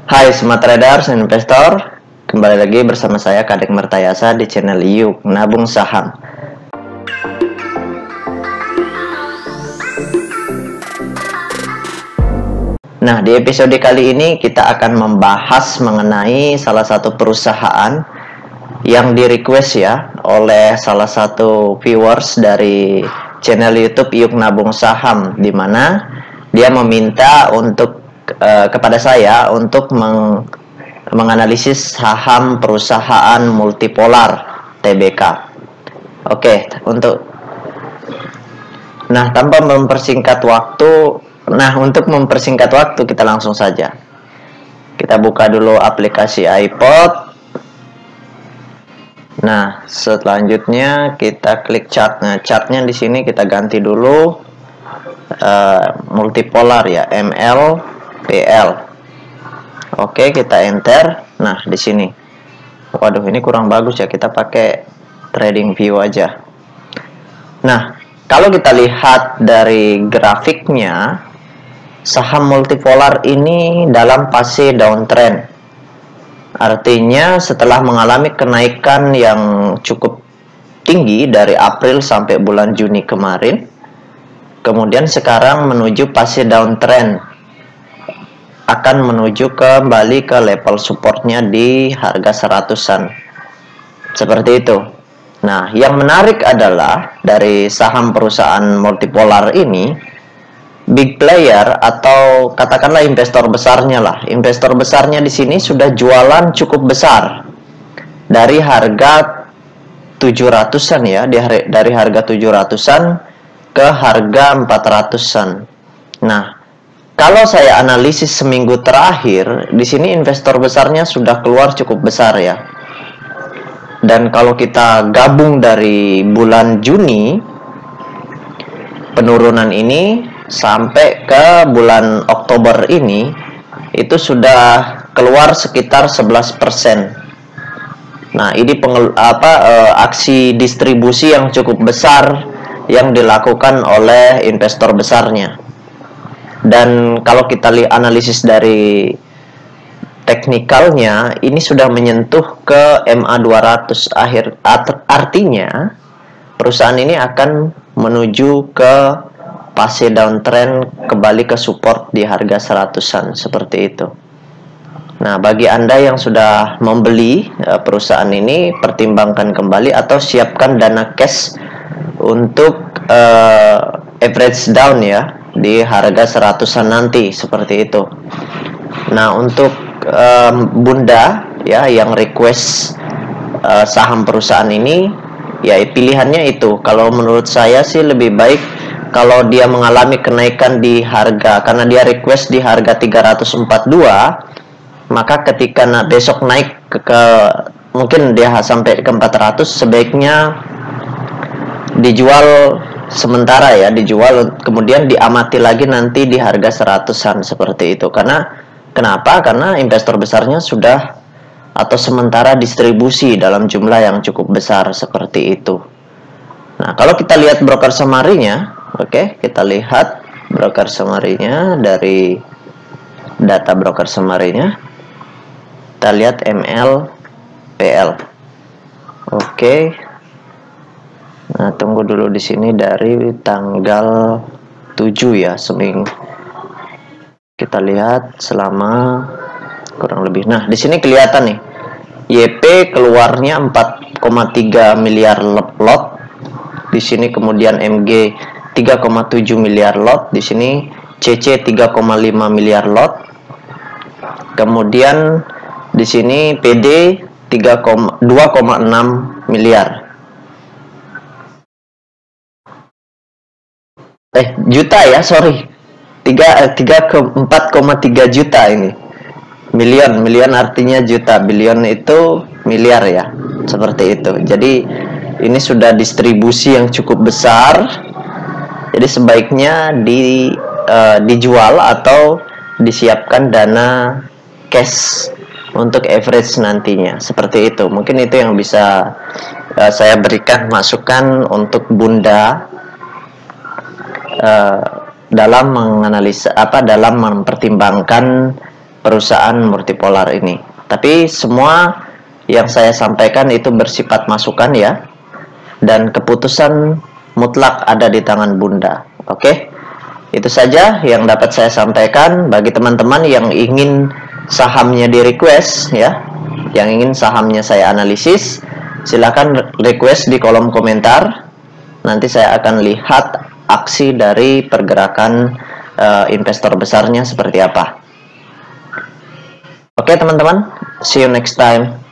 Hai Smart Traders dan Investor, kembali lagi bersama saya Kadek Mertayasa di channel Yuk Nabung Saham. Nah, di episode kali ini kita akan membahas mengenai salah satu perusahaan yang di request ya oleh salah satu viewers dari channel YouTube Yuk Nabung Saham, di mana dia meminta untuk kepada saya untuk menganalisis saham perusahaan multipolar TBK. Oke, tanpa mempersingkat waktu, untuk mempersingkat waktu kita langsung saja. Kita buka dulu aplikasi iPod. Nah, selanjutnya kita klik chart. Nah, chartnya di sini kita ganti dulu multipolar ya, MLPL. Oke, kita enter. Nah, di sini. Waduh, ini kurang bagus ya. Kita pakai trading view aja. Nah, kalau kita lihat dari grafiknya, saham multipolar ini dalam fase downtrend. Artinya setelah mengalami kenaikan yang cukup tinggi dari April sampai bulan Juni kemarin, kemudian sekarang menuju fase downtrend, akan menuju kembali ke level supportnya di harga 100-an. Seperti itu. Nah, yang menarik adalah dari saham perusahaan multipolar ini, big player atau katakanlah investor besarnya lah. Investor besarnya di sini sudah jualan cukup besar. Dari harga 700-an ya, dari harga 700-an ke harga 400-an. Nah, kalau saya analisis seminggu terakhir, di sini investor besarnya sudah keluar cukup besar ya. Dan kalau kita gabung dari bulan Juni, penurunan ini sampai ke bulan Oktober ini itu sudah keluar sekitar 11%. Nah, ini aksi distribusi yang cukup besar yang dilakukan oleh investor besarnya. Dan kalau kita analisis dari teknikalnya, ini sudah menyentuh ke MA200 artinya perusahaan ini akan menuju ke fase downtrend, kembali ke support di harga 100-an seperti itu. Nah, bagi Anda yang sudah membeli perusahaan ini, pertimbangkan kembali atau siapkan dana cash untuk average down ya di harga 100-an nanti seperti itu. Nah, untuk Bunda ya yang request saham perusahaan ini, ya pilihannya itu. Kalau menurut saya sih lebih baik kalau dia mengalami kenaikan di harga, karena dia request di harga 342, maka ketika besok naik ke mungkin dia sampai ke 400, sebaiknya dijual sementara ya, dijual kemudian diamati lagi nanti di harga 100-an seperti itu. Kenapa? Karena investor besarnya sudah atau sementara distribusi dalam jumlah yang cukup besar seperti itu. Nah, kalau kita lihat broker summary-nya, oke, kita lihat broker summary-nya dari data broker summary-nya. Kita lihat MLPL. Oke. Nah, tunggu dulu di sini dari tanggal 7 ya, seminggu. Kita lihat selama kurang lebih. Nah, di sini kelihatan nih. YP keluarnya 4,3 miliar lot. Di sini kemudian MG 3,7 miliar lot. Di sini CC 3,5 miliar lot. Kemudian di sini PD 2,6 miliar. Juta ya, sorry. 4,3 juta ini. Milion artinya juta, bilion itu miliar ya, seperti itu. Jadi ini sudah distribusi yang cukup besar. Jadi sebaiknya dijual atau disiapkan dana cash untuk average nantinya, seperti itu. Mungkin itu yang bisa saya berikan masukan untuk Bunda dalam menganalisa dalam mempertimbangkan perusahaan multipolar ini. Tapi semua yang saya sampaikan itu bersifat masukan ya, dan keputusan mutlak ada di tangan Bunda. Oke, itu saja yang dapat saya sampaikan. Bagi teman-teman yang ingin sahamnya di request ya, yang ingin sahamnya saya analisis, silakan request di kolom komentar. Nanti saya akan lihat aksi dari pergerakan investor besarnya seperti apa. Oke teman-teman, see you next time.